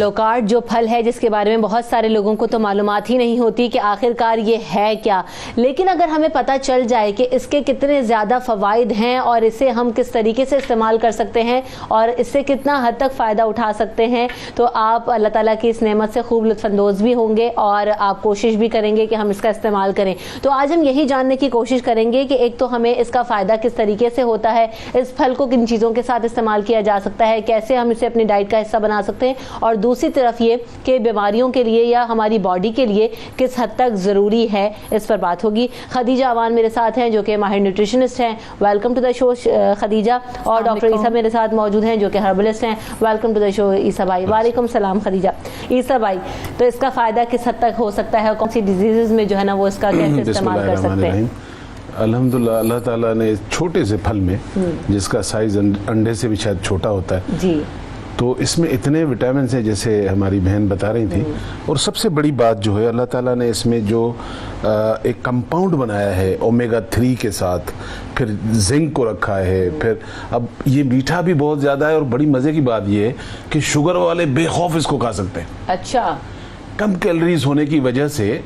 لوکارٹ جو پھل ہے جس کے بارے میں بہت سارے لوگوں کو تو معلومات ہی نہیں ہوتی کہ آخر کار یہ ہے کیا، لیکن اگر ہمیں پتہ چل جائے کہ اس کے کتنے زیادہ فوائد ہیں اور اسے ہم کس طریقے سے استعمال کر سکتے ہیں اور اس سے کتنا حد تک فائدہ اٹھا سکتے ہیں، تو آپ اللہ تعالیٰ کی اس نعمت سے خوب لطف اندوز بھی ہوں گے اور آپ کوشش بھی کریں گے کہ ہم اس کا استعمال کریں۔ تو آج ہم یہی جاننے کی کوشش کریں گے کہ ایک تو ہمیں اس کا فائدہ کس طریقے سے ہوتا ہے، اس پھل کو کن چیزوں کے ساتھ استعمال کیا جا سکتا ہے، کیسے ہم اسے اپنی ڈائٹ کا حصہ بنا سکتے ہیں، اور دوسری طرف یہ کہ بیماریوں کے لیے یا ہماری باڈی کے لیے کس حد تک ضروری ہے، اس پر بات ہوگی۔ خدیجہ اوان میرے ساتھ ہیں جو کہ ماہر نیوٹریشنسٹ ہیں، ویلکم ٹو دا شو خدیجہ، اور ڈاکٹر عیسیٰ میرے ساتھ موجود ہیں جو کہ ہربلسٹ ہیں، ویلکم ٹو دا شو عیسیٰ بھائی۔ وعلیکم السلام خدیجہ۔ عیسیٰ بھائی، تو اس کا فائدہ کس حد تک ہو سکتا ہے اور کون سی ڈیزیزز میں جو ہے نا وہ اس کا کیسے استعمال کر سکتے ہیں؟ الحمدللہ اللہ تعالیٰ نے چھوٹے سے پھل میں جس کا سائز انڈے سے بھی شاید چھوٹا ہوتا ہے جی، تو اس میں اتنے وٹامنس ہیں جیسے ہماری بہن بتا رہی تھی، اور سب سے بڑی بات جو ہے اللہ تعالیٰ نے اس میں جو ایک کمپاؤنڈ بنایا ہے اومیگا 3 کے ساتھ، پھر زنک کو رکھا ہے، پھر اب یہ میٹھا بھی بہت زیادہ ہے، اور بڑی مزے کی بات یہ ہے کہ شوگر والے بے خوف اس کو کھا سکتے ہیں۔ اچھا، کم کیلریز ہونے کی وجہ سے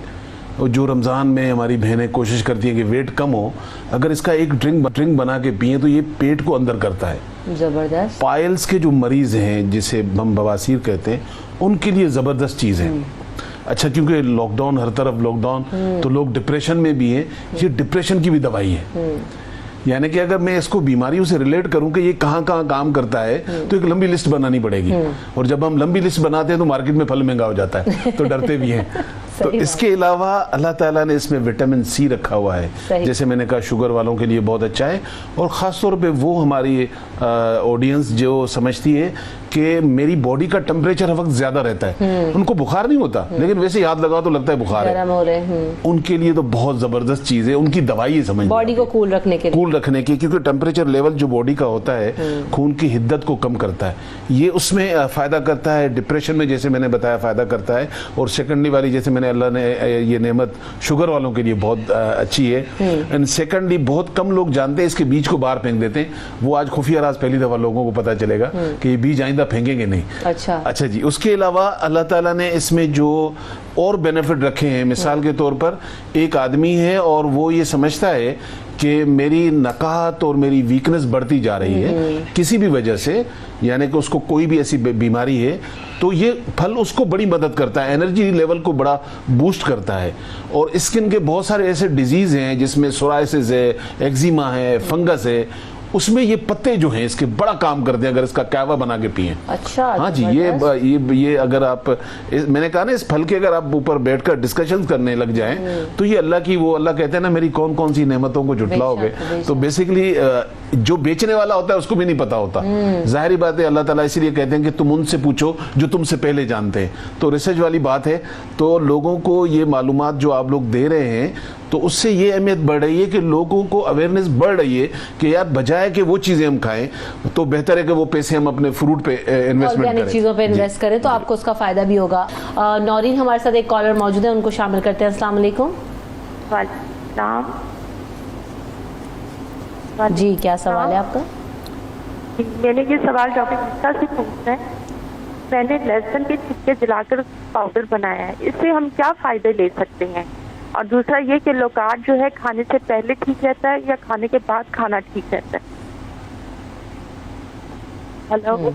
جو رمضان میں ہماری بہنیں کوشش کرتی ہیں کہ ویٹ کم ہو، اگر اس کا ایک ڈرنک بنا کے پئیں تو یہ پیٹ کو اندر کرتا ہے۔ زبردست۔ پائلز کے جو مریض ہیں جسے ہم بواسیر کہتے ہیں، ان کے لیے زبردست چیز ہے۔ اچھا، کیونکہ لاک ڈاؤن، ہر طرف لاک ڈاؤن، تو لوگ ڈپریشن میں بھی ہیں، یہ ڈپریشن کی بھی دوائی ہے۔ یعنی کہ اگر میں اس کو بیماریوں سے ریلیٹ کروں کہ یہ کہاں کہاں کام کرتا ہے تو ایک لمبی لسٹ بنانی پڑے گی، اور جب ہم لمبی لسٹ بناتے ہیں تو مارکیٹ میں پھل مہنگا ہو جاتا ہے تو ڈرتے بھی ہیں۔ تو اس کے علاوہ اللہ تعالیٰ نے اس میں وٹامن سی رکھا ہوا ہے، جیسے میں نے کہا شوگر والوں کے لیے بہت اچھا ہے، اور خاص طور پہ وہ ہماری آڈینس جو سمجھتی ہے کہ میری باڈی کا ٹمپریچر ہر وقت زیادہ رہتا ہے، ان کو بخار نہیں ہوتا لیکن ویسے ہاتھ لگاؤ تو لگتا ہے بخار ہے، ان کے لیے تو بہت زبردست چیز ہے، ان کی دوائی ہے سمجھ باڈی کو کول رکھنے کی، کیونکہ ٹمپریچر لیول جو باڈی کا ہوتا ہے خون کی حدت کو کم کرتا ہے، یہ اس میں فائدہ کرتا ہے، ڈپریشن میں جیسے میں نے بتایا فائدہ کرتا ہے، اور سیکنڈلی والی جیسے میں نے اللہ نے یہ نعمت شوگر والوں کے لیے بہت اچھی ہے، اینڈ سیکنڈلی بہت کم لوگ جانتے ہیں اس کے بیج کو باہر پھینک دیتے ہیں، وہ آج خفیہ راز پہلی دفعہ لوگوں کو پتہ چلے گا کہ یہ بیج آئندہ پھینکیں گے نہیں۔ اچھا جی، اس کے علاوہ اللہ تعالیٰ نے اس میں جو اور بینیفٹ رکھے ہیں، مثال کے طور پر ایک آدمی ہے اور وہ یہ سمجھتا ہے کہ میری نقاہت اور میری ویکنس بڑھتی جا رہی ہے کسی بھی وجہ سے، یعنی کہ اس کو کوئی بھی ایسی بیماری ہے، تو یہ پھل اس کو بڑی مدد کرتا ہے، انرجی لیول کو بڑا بوسٹ کرتا ہے، اور اسکن کے بہت سارے ایسے ڈیزیز ہیں جس میں سورائسس ہے، ایگزیما ہے، فنگس ہے، اس میں یہ پتے جو ہیں اس کے بڑا کام کرتے ہیں اگر اس کا کہوہ بنا کے پئیں۔ اچھا، ہاں جی، یہ اگر آپ، میں نے کہا نا اس پھل کے اگر آپ اوپر بیٹھ کر ڈسکشن کرنے لگ جائیں تو یہ اللہ کی، وہ اللہ کہتے ہیں نا میری کون کون سی نعمتوں کو جھٹلاؤ گے، تو بیسیکلی جو بیچنے والا ہوتا ہے اس کو بھی نہیں پتا ہوتا، ظاہری بات ہے، اللہ تعالیٰ اسی لیے کہتے ہیں کہ تم ان سے پوچھو جو تم سے پہلے جانتے ہیں، تو ریسرچ والی بات ہے، تو لوگوں کو یہ معلومات جو آپ لوگ دے رہے ہیں تو اس سے یہ اہمیت بڑھ رہی ہے کہ لوگوں کو اویئرنیس بڑھ رہی ہے کہ یار بجائے کہ وہ چیزیں ہم کھائیں تو بہتر ہے کہ وہ پیسے ہم اپنے فروٹ پہ انویسٹمنٹ کریں، چیزوں پہ انویسٹ کریں، تو آپ کو اس کا فائدہ بھی ہوگا۔ نورین ہمارے ساتھ ایک کالر موجود ہے، ان کو شامل کرتے ہیں۔ السلام علیکم۔ وعلیکم السلام۔ جی، کیا سوال ہے آپ کا؟ میں نے یہ سوال ڈاکٹر عیسیٰ سے پوچھنا ہے، میں نے لہسن کے چھلکے جلا کر پاؤڈر بنایا ہے، اس سے ہم کیا فائدے لے سکتے ہیں؟ اور دوسرا یہ کہ لوکارٹ جو ہے کھانے سے پہلے ٹھیک رہتا ہے یا کھانے کے بعد کھانا ٹھیک رہتا ہے؟ ہلو،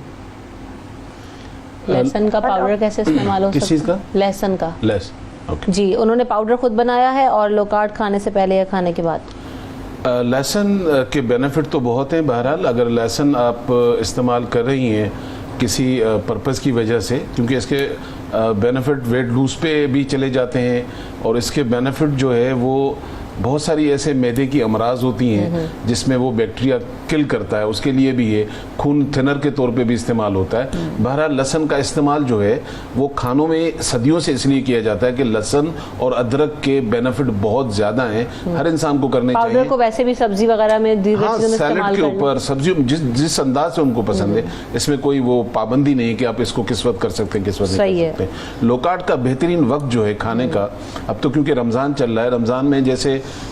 لہسن کا پاؤڈر کیسے استعمال ہو سکتا ہے؟ کس چیز کا؟ لہسن کا۔ جی، انہوں نے پاؤڈر خود بنایا ہے، اور لوکارٹ کھانے سے پہلے یا کھانے کے بعد؟ لہسن کے بینیفٹ تو بہت ہیں، بہرحال اگر لہسن آپ استعمال کر رہی ہیں کسی پرپز کی وجہ سے، کیونکہ اس کے بینیفٹ ویٹ لوز پہ بھی چلے جاتے ہیں، اور اس کے بینیفٹ جو ہے وہ بہت ساری ایسے میدے کی امراض ہوتی ہیں جس میں وہ بیکٹیریا کل کرتا ہے، اس کے لیے بھی یہ خون تھنر کے طور پہ بھی استعمال ہوتا ہے۔ بہرحال لہسن کا استعمال جو ہے وہ کھانوں میں صدیوں سے اس لیے کیا جاتا ہے کہ لہسن اور ادرک کے بینیفٹ بہت زیادہ ہیں، ہر انسان کو کرنے چاہیے۔ پاؤڈر کو ویسے بھی سبزی وغیرہ میں، ہاں، سیلڈ کے اوپر، سبزیوں، جس انداز سے ان کو پسند ہے، اس میں کوئی وہ پابندی نہیں کہ آپ اس کو کس وقت کر سکتے ہیں کس وقت نہیں کر سکتے۔ لوکارٹ کا بہترین وقت جو ہے کھانے کا، اب تو کیونکہ رمضان چل رہا ہے، رمضان میں جیسے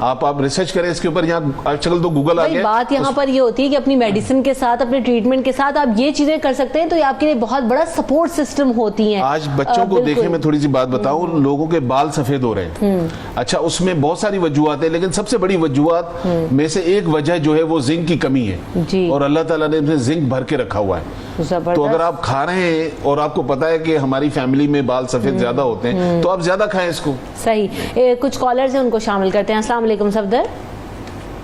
آپ ریسرچ کریں اس کے اوپر. یہاں آج کل تو گوگل آ گیا. بات یہاں پر یہ ہوتی ہے کہ اپنی میڈیسن کے ساتھ, اپنے ٹریٹمنٹ کے ساتھ آپ یہ چیزیں کر سکتے ہیں, تو یہ آپ کے لیے بہت بڑا سپورٹ سسٹم ہوتی ہیں. آج بچوں کو دیکھیں, میں تھوڑی سی بات بتاؤں, لوگوں کے بال سفید ہو رہے ہیں. اچھا, اس میں بہت ساری وجوہات ہیں, لیکن سب سے بڑی وجوہات میں سے ایک وجہ جو ہے وہ زنک کی کمی ہے, اور اللہ تعالیٰ نے زنک بھر کے رکھا ہوا ہے. تو اگر آپ کھا رہے ہیں اور آپ کو پتا ہے کہ ہماری فیملی میں بال سفید زیادہ ہوتے ہیں, تو آپ زیادہ کھائیں اس کو. صحیح. کچھ کالرز ہیں, ان کو شامل کرتے ہیں. السلام علیکم صفدر.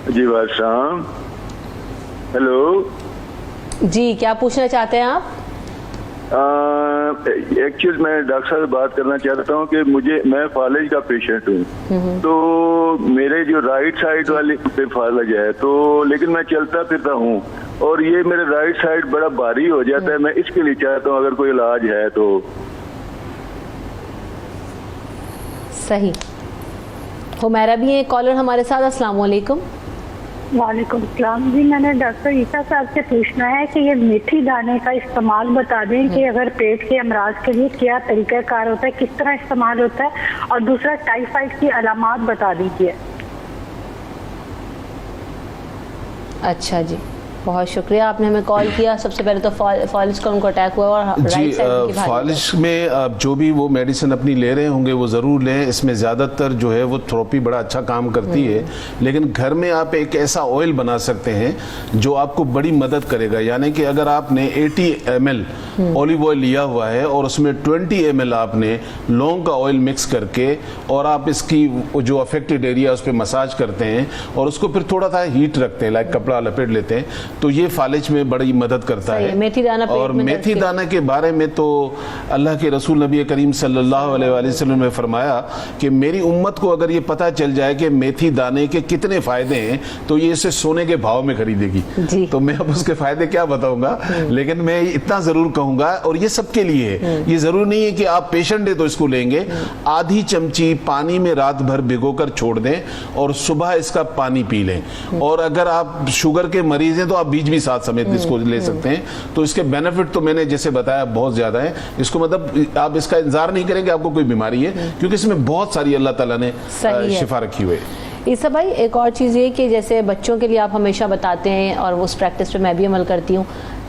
جی وعلیکم. ہیلو جی, کیا پوچھنا چاہتے ہیں آپ؟ ایکچوئل میں ڈاکٹر صاحب سے بات کرنا چاہتا ہوں کہ میں فالج کا پیشنٹ ہوں, تو میرے جو رائٹ سائڈ والی پہ فالج ہے, تو لیکن میں چلتا پھرتا ہوں, اور یہ میرے رائٹ سائڈ بڑا بھاری ہو جاتا ہے. میں اس کے لیے چاہتا ہوں اگر کوئی علاج ہے تو. صحیح. ہمیرا بھی ایک کالر ہمارے ساتھ. السلام علیکم. وعلیکم السلام. جی, میں نے ڈاکٹر عیسیٰ صاحب سے پوچھنا ہے کہ یہ میتھی دانے کا استعمال بتا دیں کہ اگر پیٹ کے امراض کے لیے کیا طریقہ کار ہوتا ہے, کس طرح استعمال ہوتا ہے, اور دوسرا ٹائیفائڈ کی علامات بتا دیجیے. اچھا جی, بہت شکریہ, آپ نے ہمیں کال کیا. سب سے پہلے تو فالج کا ان کو اٹیک ہوا, اور جی فالج میں آپ جو بھی وہ میڈیسن اپنی لے رہے ہوں گے وہ ضرور لیں. اس میں زیادہ تر جو ہے وہ تھراپی بڑا اچھا کام کرتی ہے, لیکن گھر میں آپ ایک ایسا آئل بنا سکتے ہیں جو آپ کو بڑی مدد کرے گا. یعنی کہ اگر آپ نے 80 ml اولیو آئل لیا ہوا ہے, اور اس میں 20 ml آپ نے لونگ کا آئل مکس کر کے, اور آپ اس کی جو افیکٹڈ ایریا اس پہ مساج کرتے ہیں, اور اس کو پھر تھوڑا سا ہیٹ رکھتے ہیں, لائک کپڑا لپیٹ لیتے ہیں, تو یہ فالج میں بڑی مدد کرتا ہے. اور میتھی دانہ کے بارے میں تو اللہ کے رسول نبی کریم صلی اللہ علیہ وآلہ وسلم نے فرمایا کہ میری امت کو اگر یہ پتہ چل جائے کہ میتھی دانے کے کتنے فائدے ہیں, تو یہ اسے سونے کے بھاؤ میں خریدے گی. تو میں اب اس کے فائدے کیا بتاؤں گا, لیکن میں اتنا ضرور کہوں گا, اور یہ سب کے لیے ہے. یہ ضرور نہیں ہے کہ آپ پیشنٹ ہے تو اس کو لیں گے. آدھی چمچی پانی میں رات بھر بھگو کر چھوڑ دیں, اور صبح اس کا پانی پی لیں. اور اگر آپ شوگر کے مریض ہیں تو آپ بیچ بھی ساتھ سمیت اس کو لے سکتے ہیں. تو اس کے بینیفٹ تو میں نے جیسے بتایا بہت زیادہ ہیں. اس کو مطلب آپ اس کا انتظار نہیں کریں کہ آپ کو کوئی بیماری ہے, کیونکہ اس میں بہت ساری اللہ تعالیٰ نے شفا رکھی ہوئے. عیسیٰ بھائی, ایک اور چیز یہ کہ جیسے بچوں کے لیے آپ ہمیشہ بتاتے ہیں, اور اس پریکٹس پہ میں بھی عمل کرتی ہوں,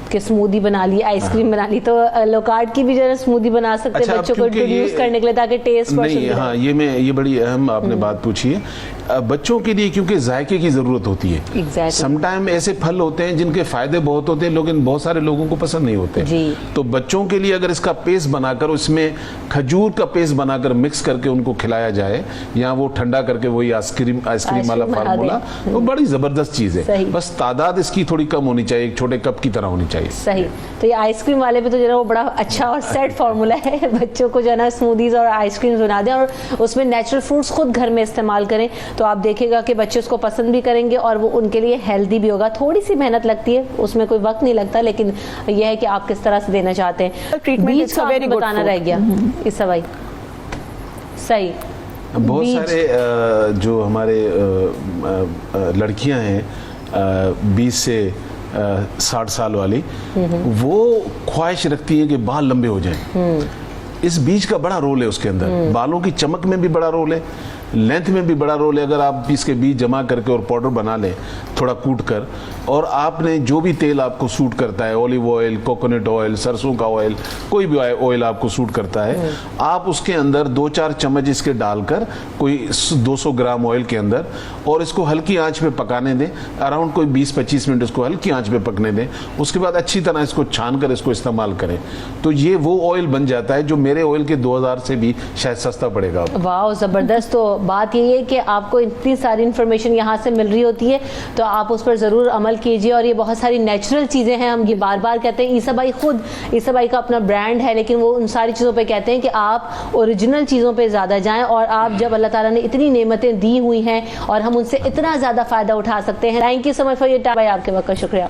کہ سمودی بنا لی, آئس کریم بنا لی, تو لوکارڈ کی بھی جو ہے سمودی بنا سکتے ہیں بچوں کو انٹروڈیوس کرنے کے لیے, تاکہ ٹیسٹ نہیں. ہاں, یہ بڑی اہم آپ نے بات پوچھی ہے. بچوں کے لیے کیونکہ ذائقے کی ضرورت ہوتی ہے. سم ٹائم ایسے پھل ہوتے ہیں جن کے فائدے بہت ہوتے ہیں, لیکن بہت سارے لوگوں کو پسند نہیں ہوتے. تو بچوں کے لیے اگر اس کا پیسٹ بنا کر, اس میں کھجور کا پیسٹ بنا کر مکس کر کے ان کو کھلایا جائے, یا وہ ٹھنڈا کر کے وہی آئس کریم والا فارمولا, وہ بڑی زبردست چیز ہے. بس تعداد اس کی تھوڑی کم ہونی چاہیے, ایک چھوٹے کپ کی طرح ہونی چاہیے. صحیح. تو یہ آئس کریم والے پہ تو جو ہے وہ بڑا اچھا اور سیٹ فارمولا ہے. بچوں کو جو ہے نا اسمودیز اور آئس کریم بنا دیں, اور اس میں نیچرل فروٹس خود گھر میں استعمال کریں, تو آپ دیکھیں گا کہ بچے اس کو پسند بھی کریں گے, اور وہ ان کے لیے ہیلدی بھی ہوگا. تھوڑی سی محنت لگتی ہے, اس میں کوئی وقت نہیں لگتا, لیکن یہ ہے کہ آپ کس طرح سے دینا چاہتے ہیں. بیج کا بتانا رہ گیا عیسیٰ بھائی. صحیح. بہت سارے جو ہمارے لڑکیاں ہیں 20 سے 60 سال والی, وہ خواہش رکھتی ہیں کہ بال لمبے ہو جائیں. اس بیج کا بڑا رول ہے اس کے اندر. بالوں کی چمک میں بھی بڑا رول ہے, لینتھ میں بھی بڑا رول ہے. اگر آپ اس کے بیج جمع کر کے اور پاؤڈر بنا لیں تھوڑا کوٹ کر, اور آپ نے جو بھی تیل آپ کو سوٹ کرتا ہے, اولیو آئل, کوکونٹ آئل, سرسوں کا آئل, کوئی بھی آئل آپ کو سوٹ کرتا ہے, آپ اس کے اندر 2-4 چمچ اس کے ڈال کر کوئی 200 گرام آئل کے اندر, اور اس کو ہلکی آنچ پہ پکانے دیں. اراؤنڈ کوئی 20-25 منٹ اس کو ہلکی آنچ پہ پکنے دیں. اس کے بعد اچھی طرح اس کو چھان کر اس کو استعمال کریں, تو یہ وہ آئل بن جاتا ہے جو میرے آئل کے 2000 سے بھی شاید سستا پڑے گا. واو, زبردست. تو بات یہ ہے کہ آپ کو اتنی ساری انفارمیشن یہاں سے مل رہی ہوتی ہے, تو آپ اس پر ضرور عمل کیجئے. اور یہ بہت ساری نیچرل چیزیں ہیں, ہم یہ بار بار کہتے ہیں. عیسیٰ بھائی کا اپنا برانڈ ہے, لیکن وہ ان ساری چیزوں پہ کہتے ہیں کہ آپ اوریجنل چیزوں پہ زیادہ جائیں, اور آپ جب اللہ تعالیٰ نے اتنی نعمتیں دی ہوئی ہیں اور ہم ان سے اتنا زیادہ فائدہ اٹھا سکتے ہیں. Thank you so much for your time. آپ کے وقت کا شکریہ.